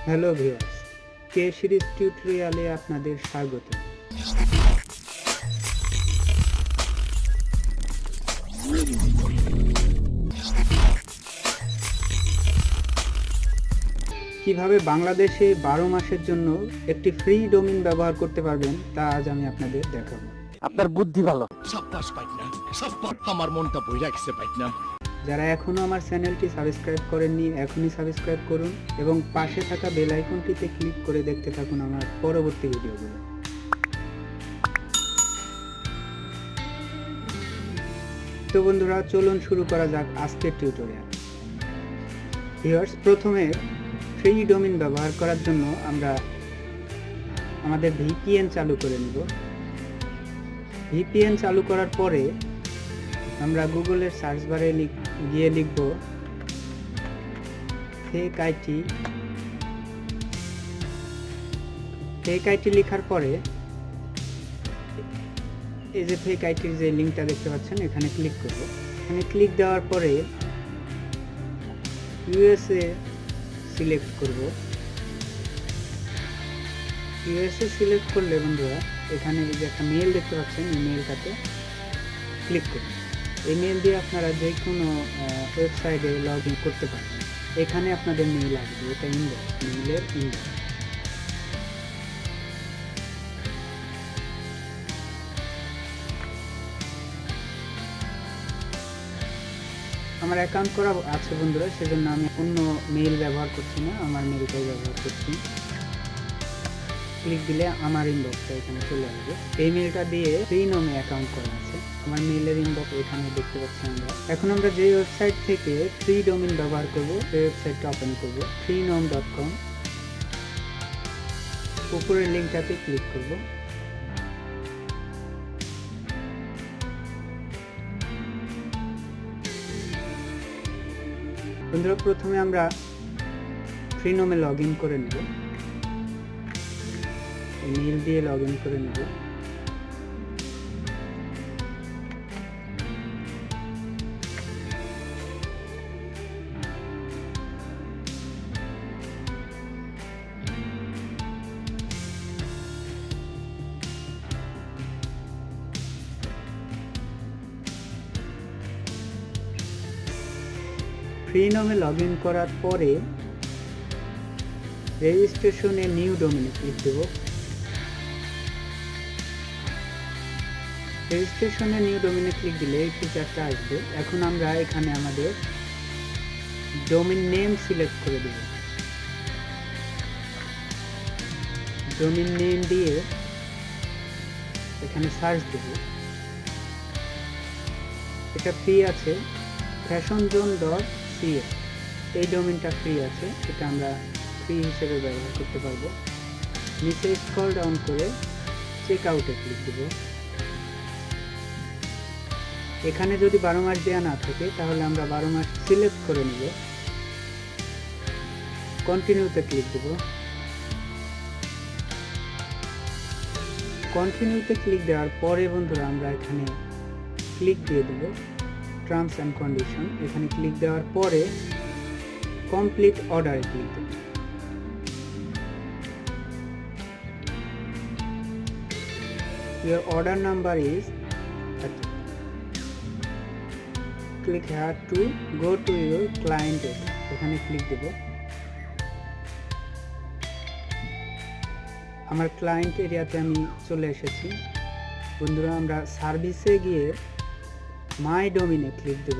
Hello viewers, কে series টিউটোরিয়ালে আপনাদের স্বাগত। কিভাবে বাংলাদেশে 12 মাসের জন্য একটি ফ্রি ডোমেইন ব্যবহার করতে পারবেন তা আজ আমি আপনাদের দেখাবো। আপনার বুদ্ধি ভালো। সাব্বাস পাইটনা, সাব্বাস। আমার মনটা বইরা গেছে পাইটনা। যারা এখনো আমার চ্যানেলটি সাবস্ক্রাইব করেননি এখনই সাবস্ক্রাইব করুন এবং পাশে থাকা বেল আইকনটিতে ক্লিক করে দেখতে থাকুন আমার পরবর্তী ভিডিওগুলো। তো বন্ধুরা, চলুন শুরু করা যাক আজকের টিউটোরিয়াল। ভিউয়ার্স, প্রথমে ফ্রি ডোমেইন ব্যবহার করার জন্য আমরা আমাদের ভিপিএন চালু করে নেব। ভিপিএন চালু করার পরে আমরা গুগলের সার্চ বারে গিয়ে লিখব ফেক আইটি। ফেক আইটি লেখার পরে এই যে ফেক আইটির যে লিঙ্কটা দেখতে পাচ্ছেন এখানে ক্লিক করব। এখানে ক্লিক দেওয়ার পরে ইউএসএ সিলেক্ট করব। ইউএসএ সিলেক্ট করলে বন্ধুরা এখানে যে একটা মেল দেখতে পাচ্ছেন এই মেলটাতে ক্লিক করুন। এই মেল দিয়ে আপনারা যে কোনো ওয়েবসাইটে লগ ইন করতে পারবেন। এখানে আপনাদের মেল আসবে, এটা ইনবক্স, মেইলের ইনবক্স। আমার অ্যাকাউন্ট করা আছে বন্ধুরা, সেজন্য আমি অন্য মেইল ব্যবহার করছি না, আমার মেইলটাই ব্যবহার করছি। ক্লিক দিলে আমার ইনবক্সটা এখানে চলে আসবে। এই মেইলটা দিয়ে ফ্রিনমে অ্যাকাউন্ট করা আছে, আমার মেইলের ইনবক্স এখানে দেখতে পাচ্ছি আমরা। এখন আমরা যে ওয়েবসাইট থেকে ফ্রি ডোমেইন ব্যবহার করব সেই ওয়েবসাইটটা ওপেন করব, freenom.com। উপরের লিঙ্কটাতে ক্লিক করব। বন্ধুরা, প্রথমে আমরা ফ্রিনমে লগ ইন করে নেব, মেইল দিয়ে লগ ইন করে নেব। ফ্রিনমে লগ ইন করার পরে রেজিস্ট্রেশনে নিউ ডোমেইনে ক্লিক দেব। রেজিস্ট্রেশনে নিউ ডোমেইনে ক্লিক দিলে এই ফিচারটা আসবে। এখন আমরা এখানে আমাদের ডোমেইন নেম সিলেক্ট করে দেব। ডোমেইন নেম দিয়ে এখানে সার্চ দেব। এটা ফ্রি আছে, fashionzone.ca। এই ডোমেইনটা ফ্রি আছে, এটা আমরা ফ্রি হিসেবে ব্যবহার করতে পারবো। নিচে স্ক্রল ডাউন করে চেক আউটে ক্লিক দেব। এখানে যদি 12 মাস দেওয়া না থাকে তাহলে আমরা 12 মাস সিলেক্ট করে নেব। কন্টিনিউতে ক্লিক দেব। কন্টিনিউতে ক্লিক দেওয়ার পরে বন্ধুরা আমরা এখানে ক্লিক দিয়ে দেব টার্মস অ্যান্ড কন্ডিশন। এখানে ক্লিক দেওয়ার পরে কমপ্লিট অর্ডারে ক্লিক দেব। Your order number is, click here to go to your client area। এখানে ক্লিক দেব। আমার ক্লায়েন্ট এরিয়াতে আমি চলে এসেছি। বন্ধুরা, আমরা সার্ভিসে গিয়ে মাই ডোমেইনে ক্লিক দেব।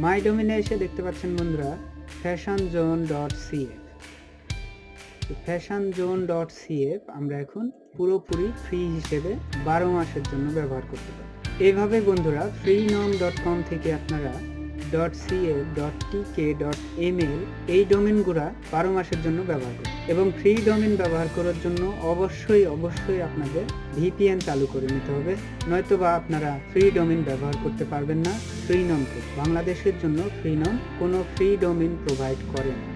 মাই ডোমেইনে এসে দেখতে পাচ্ছেন বন্ধুরা fashionzone.ca। fashionzone.ca আমরা এখন পুরোপুরি ফ্রি হিসেবে 12 মাসের জন্য ব্যবহার করতে পারি। এইভাবে বন্ধুরা freenom.com থেকে আপনারা .ca, .tk, .ml এই ডোমেইনগুলো 12 মাসের জন্য ব্যবহার করুন। এবং ফ্রি ডোমেইন ব্যবহার করার জন্য অবশ্যই আপনাদের ভিপিএন চালু করে নিতে হবে, নয়তোবা আপনারা ফ্রি ডোমেইন ব্যবহার করতে পারবেন না। ফ্রিনম বাংলাদেশের জন্য ফ্রিনম কোনো ফ্রি ডোমেইন প্রোভাইড করে না।